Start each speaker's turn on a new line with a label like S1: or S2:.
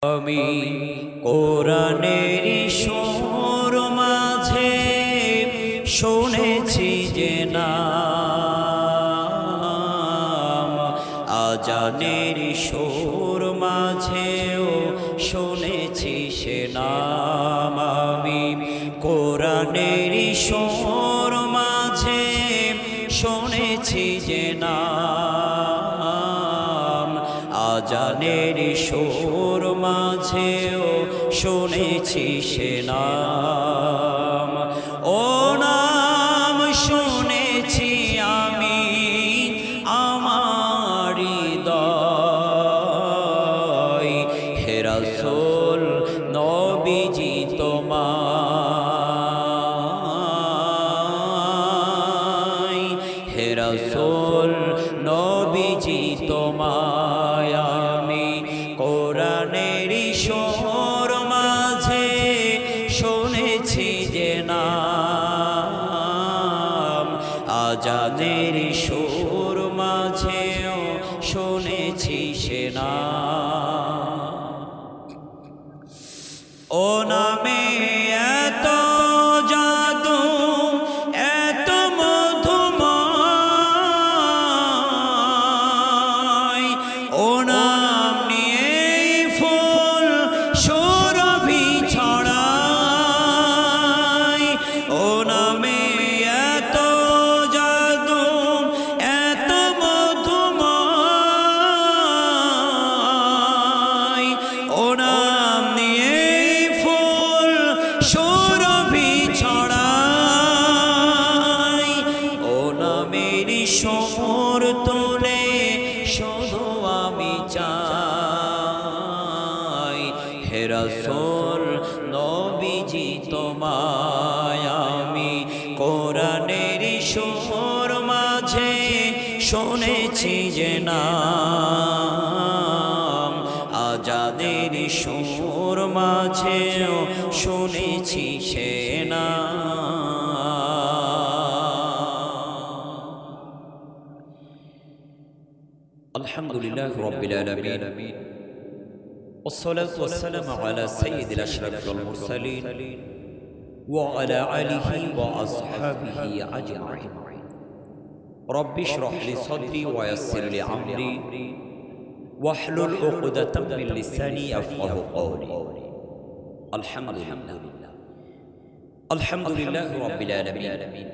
S1: আমি কোরআনের সুর মাঝে শুনেছি যে নাম, আজানের সুর মাঝেও শুনেছি সে নাম। আমি কোরআনের সুর মাঝে শুনেছি যে নাম, আজানের সুর মাঝেও শুনেছি সে নাম। ও নাম শুনেছি আমি আমার হৃদয়, হে রাসূল নবীজি তোমায়, হে রাসূল নবীজি তোমায়। আমি কোরআনের সুর মাঝে শুনেছি যে নাম, আজানের সুর মাঝেও শুনেছি সে নাম। ও নামে এত জাদু, এত মধুময়, ও নাম নিয়ে ফুল সুরভি ছড়ায়। ও নামে এত জাদু, এত মধুময়, ও নাম নিয়ে ফুল সুরভি ছড়ায়। ও নামের সুর তুলে শুধু আমি চাই, হে রাসূল নবীজি তোমায়। আমি কোরআনের সুর মাঝে শুনেছি যে নাম, আজাদের সুর মাঝেও শুনেছি সে নাম। আলহামদুলিল্লাহ রাব্বিল আলামিন, والصلاة والسلام على سيد الأشرف والمرسلين وعلى آله وأصحابه أجمعين. رب اشرح لي صدري ويسر لي أمري واحلل عقدة من لساني يفقهوا قولي. الحمد لله رب العالمين.